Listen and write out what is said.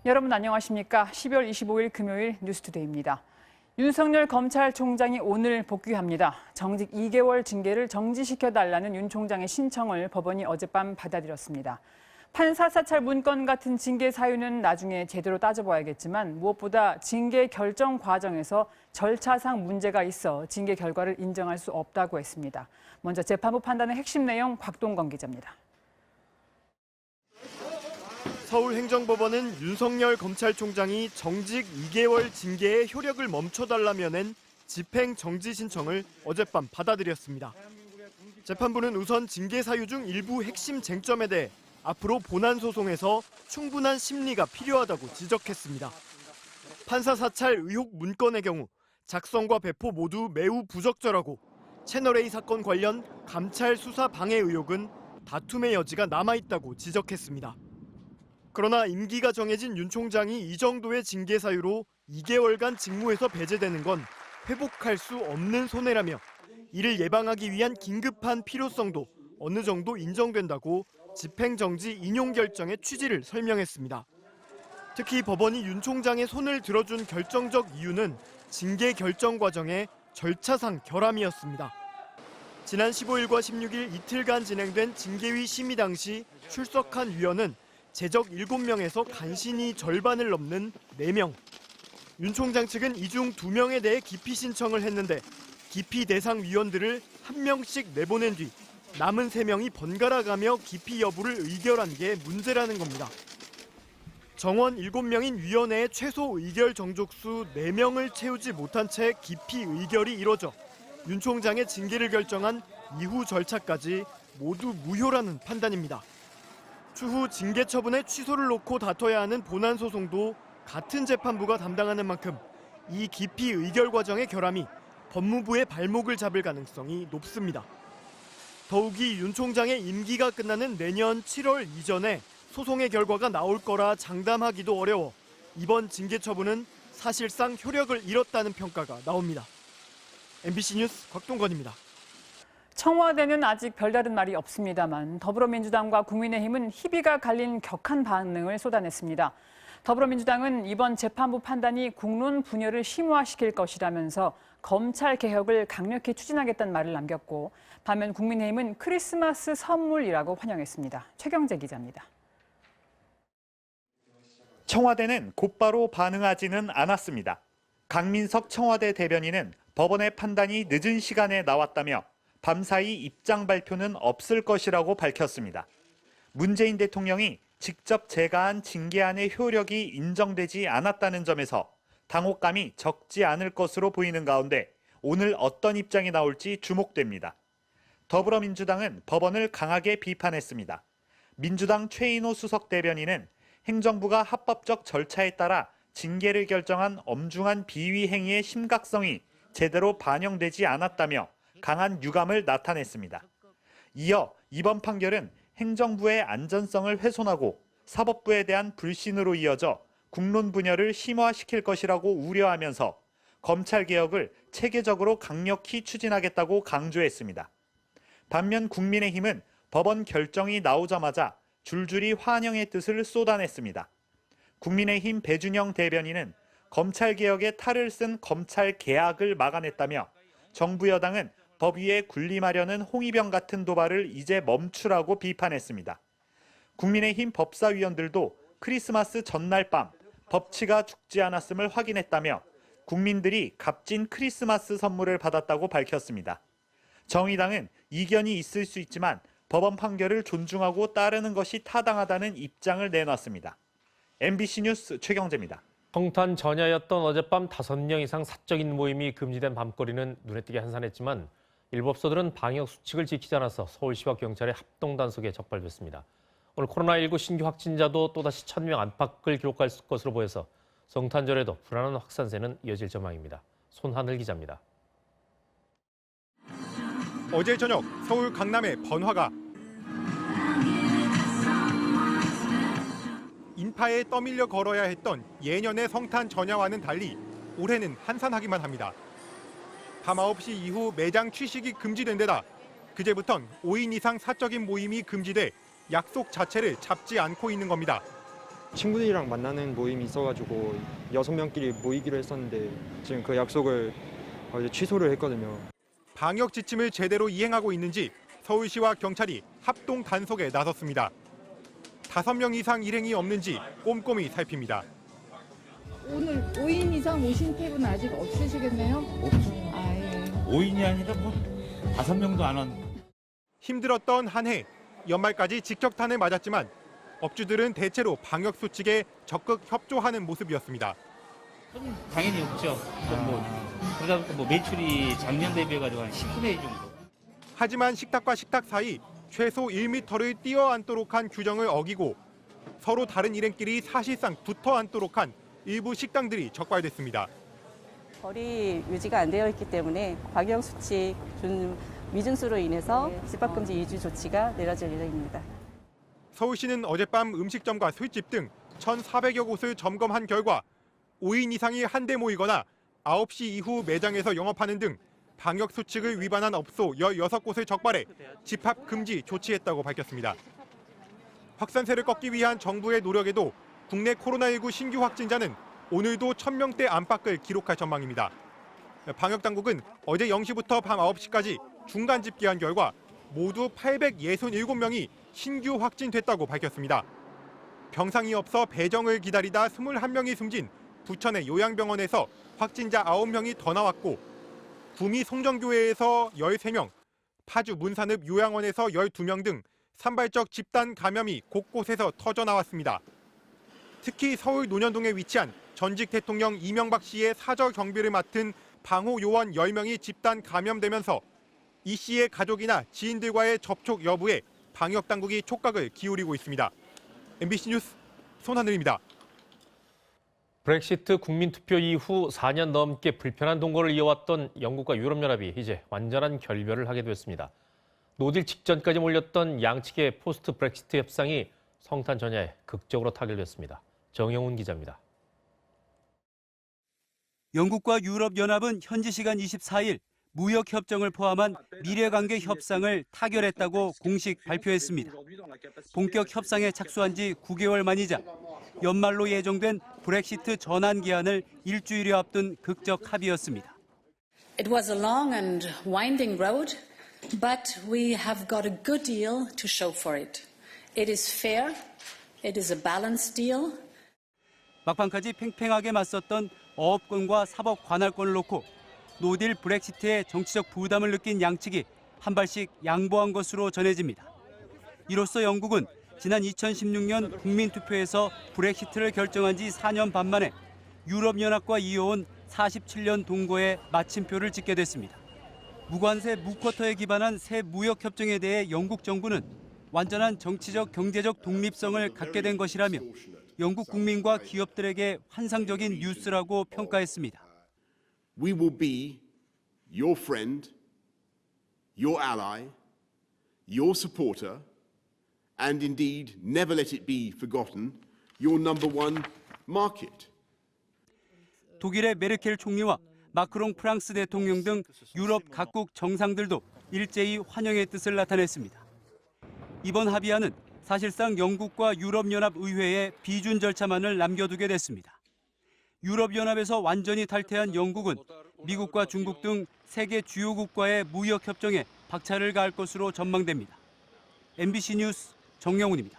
여러분 안녕하십니까? 12월 25일 금요일 뉴스투데이입니다. 윤석열 검찰총장이 오늘 복귀합니다. 정직 2개월 징계를 정지시켜달라는 윤 총장의 신청을 법원이 어젯밤 받아들였습니다. 판사 사찰 문건 같은 징계 사유는 나중에 제대로 따져봐야겠지만 무엇보다 징계 결정 과정에서 절차상 문제가 있어 징계 결과를 인정할 수 없다고 했습니다. 먼저 재판부 판단의 핵심 내용 곽동건 기자입니다. 서울행정법원은 윤석열 검찰총장이 정직 2개월 징계의 효력을 멈춰달라며 낸 집행정지 신청을 어젯밤 받아들였습니다. 재판부는 우선 징계 사유 중 일부 핵심 쟁점에 대해 앞으로 본안 소송에서 충분한 심리가 필요하다고 지적했습니다. 판사 사찰 의혹 문건의 경우 작성과 배포 모두 매우 부적절하고 채널A 사건 관련 감찰 수사 방해 의혹은 다툼의 여지가 남아있다고 지적했습니다. 그러나 임기가 정해진 윤 총장이 이 정도의 징계 사유로 2개월간 직무에서 배제되는 건 회복할 수 없는 손해라며 이를 예방하기 위한 긴급한 필요성도 어느 정도 인정된다고 집행정지 인용 결정의 취지를 설명했습니다. 특히 법원이 윤 총장의 손을 들어준 결정적 이유는 징계 결정 과정의 절차상 결함이었습니다. 지난 15일과 16일 이틀간 진행된 징계위 심의 당시 출석한 위원은 제적 7명에서 간신히 절반을 넘는 4명. 윤 총장 측은 이 중 2명에 대해 기피 신청을 했는데 기피 대상 위원들을 1명씩 내보낸 뒤 남은 3명이 번갈아 가며 기피 여부를 의결한 게 문제라는 겁니다. 정원 7명인 위원회의 최소 의결 정족수 4명을 채우지 못한 채 기피 의결이 이뤄져 윤 총장의 징계를 결정한 이후 절차까지 모두 무효라는 판단입니다. 추후 징계 처분의 취소를 놓고 다퉈야 하는 본안 소송도 같은 재판부가 담당하는 만큼 이 기피 의결 과정의 결함이 법무부의 발목을 잡을 가능성이 높습니다. 더욱이 윤 총장의 임기가 끝나는 내년 7월 이전에 소송의 결과가 나올 거라 장담하기도 어려워 이번 징계 처분은 사실상 효력을 잃었다는 평가가 나옵니다. MBC 뉴스 곽동건입니다. 청와대는 아직 별다른 말이 없습니다만 더불어민주당과 국민의힘은 희비가 갈린 격한 반응을 쏟아냈습니다. 더불어민주당은 이번 재판부 판단이 국론 분열을 심화시킬 것이라면서 검찰 개혁을 강력히 추진하겠다는 말을 남겼고 반면 국민의힘은 크리스마스 선물이라고 환영했습니다. 최경재 기자입니다. 청와대는 곧바로 반응하지는 않았습니다. 강민석 청와대 대변인은 법원의 판단이 늦은 시간에 나왔다며 밤사이 입장 발표는 없을 것이라고 밝혔습니다. 문재인 대통령이 직접 제가한 징계안의 효력이 인정되지 않았다는 점에서 당혹감이 적지 않을 것으로 보이는 가운데 오늘 어떤 입장이 나올지 주목됩니다. 더불어민주당은 법원을 강하게 비판했습니다. 민주당 최인호 수석 대변인은 행정부가 합법적 절차에 따라 징계를 결정한 엄중한 비위 행위의 심각성이 제대로 반영되지 않았다며 강한 유감을 나타냈습니다. 이어 이번 판결은 행정부의 안전성을 훼손하고 사법부에 대한 불신으로 이어져 국론 분열을 심화시킬 것이라고 우려하면서 검찰개혁을 체계적으로 강력히 추진하겠다고 강조했습니다. 반면 국민의힘은 법원 결정이 나오자마자 줄줄이 환영의 뜻을 쏟아냈습니다. 국민의힘 배준영 대변인은 검찰개혁에 탈을 쓴 검찰개혁을 막아냈다며 정부 여당은 법 위에 군림하려는 홍위병 같은 도발을 이제 멈추라고 비판했습니다. 국민의힘 법사위원들도 크리스마스 전날 밤 법치가 죽지 않았음을 확인했다며 국민들이 값진 크리스마스 선물을 받았다고 밝혔습니다. 정의당은 이견이 있을 수 있지만 법원 판결을 존중하고 따르는 것이 타당하다는 입장을 내놨습니다. MBC 뉴스 최경재입니다. 성탄 전야였던 어젯밤 5명 이상 사적인 모임이 금지된 밤거리는 눈에 띄게 한산했지만 일부 업소들은 방역 수칙을 지키지 않아서 서울시와 경찰의 합동 단속에 적발됐습니다. 오늘 코로나19 신규 확진자도 또다시 1,000명 안팎을 기록할 것으로 보여서 성탄절에도 불안한 확산세는 이어질 전망입니다. 손하늘 기자입니다. 어제 저녁 서울 강남의 번화가. 인파에 떠밀려 걸어야 했던 예년의 성탄 전야와는 달리 올해는 한산하기만 합니다. 밤 9시 이후 매장 취식이 금지된 데다 그제부턴 5인 이상 사적인 모임이 금지돼 약속 자체를 잡지 않고 있는 겁니다. 친구들이랑 만나는 모임이 있어가지고 6명끼리 모이기로 했었는데 지금 그 약속을 이제 취소를 했거든요. 방역 지침을 제대로 이행하고 있는지 서울시와 경찰이 합동 단속에 나섰습니다. 5명 이상 일행이 없는지 꼼꼼히 살핍니다. 오늘 5인 이상 오신 탭은 아직 없으시겠네요? 없죠. 아, 예. 5인이 아니라 5명도 안 왔는데. 힘들었던 한 해, 연말까지 직격탄을 맞았지만 업주들은 대체로 방역 수칙에 적극 협조하는 모습이었습니다. 당연히 없죠. 그러다 보니까 매출이 작년 대비해가지고 한 10분의 1 정도. 하지만 식탁과 식탁 사이 최소 1m를 뛰어 앉도록 한 규정을 어기고 서로 다른 일행끼리 사실상 붙어 앉도록 한 일부 식당들이 적발됐습니다. 거리 유지가 안 되어 있기 때문에 방역 수칙 미준수로 인해서 집합금지 2주 조치가 내려질 예정입니다. 서울시는 어젯밤 음식점과 술집 등 1,400여 곳을 점검한 결과 5인 이상이 한데 모이거나 9시 이후 매장에서 영업하는 등 방역 수칙을 위반한 업소 16곳을 적발해 집합 금지 조치했다고 밝혔습니다. 확산세를 꺾기 위한 정부의 노력에도 국내 코로나19 신규 확진자는 오늘도 1,000명대 안팎을 기록할 전망입니다. 방역당국은 어제 0시부터 밤 9시까지 중간 집계한 결과 모두 867명이 신규 확진됐다고 밝혔습니다. 병상이 없어 배정을 기다리다 21명이 숨진 부천의 요양병원에서 확진자 9명이 더 나왔고 구미 송정교회에서 13명, 파주 문산읍 요양원에서 12명 등 산발적 집단 감염이 곳곳에서 터져나왔습니다. 특히 서울 논현동에 위치한 전직 대통령 이명박 씨의 사저 경비를 맡은 방호 요원 10명이 집단 감염되면서 이 씨의 가족이나 지인들과의 접촉 여부에 방역당국이 촉각을 기울이고 있습니다. MBC 뉴스 손하늘입니다. 브렉시트 국민투표 이후 4년 넘게 불편한 동거를 이어왔던 영국과 유럽연합이 이제 완전한 결별을 하게 됐습니다. 노딜 직전까지 몰렸던 양측의 포스트 브렉시트 협상이 성탄 전야에 극적으로 타결됐습니다. 정영훈 기자입니다. 영국과 유럽연합은 현지 시간 24일 무역협정을 포함한 미래관계 협상을 타결했다고 공식 발표했습니다. 본격 협상에 착수한 지 9개월 만이자 연말로 예정된 브렉시트 전환 기한을 일주일여 앞둔 극적 합의였습니다. It was a long and winding road, but we have got a good deal to show for it. It is fair, it is a balanced deal. 막판까지 팽팽하게 맞섰던 어업권과 사법 관할권을 놓고 노딜 브렉시트의 정치적 부담을 느낀 양측이 한 발씩 양보한 것으로 전해집니다. 이로써 영국은 지난 2016년 국민투표에서 브렉시트를 결정한 지 4년 반 만에 유럽연합과 이어온 47년 동거에 마침표를 찍게 됐습니다. 무관세 무쿼터에 기반한 새 무역협정에 대해 영국 정부는 완전한 정치적 경제적 독립성을 갖게 된 것이라며 영국 국민과 기업들에게 환상적인 뉴스라고 평가했습니다. We will be your friend, your ally, your supporter, and indeed, never let it be forgotten, your number one market. 독일의 메르켈 총리와 마크롱 프랑스 대통령 등 유럽 각국 정상들도 일제히 환영의 뜻을 나타냈습니다. 이번 합의안은 사실상 영국과 유럽연합 의회에 비준 절차만을 남겨두게 됐습니다. 유럽연합에서 완전히 탈퇴한 영국은 미국과 중국 등 세계 주요국과의 무역협정에 박차를 가할 것으로 전망됩니다. MBC 뉴스 정영훈입니다.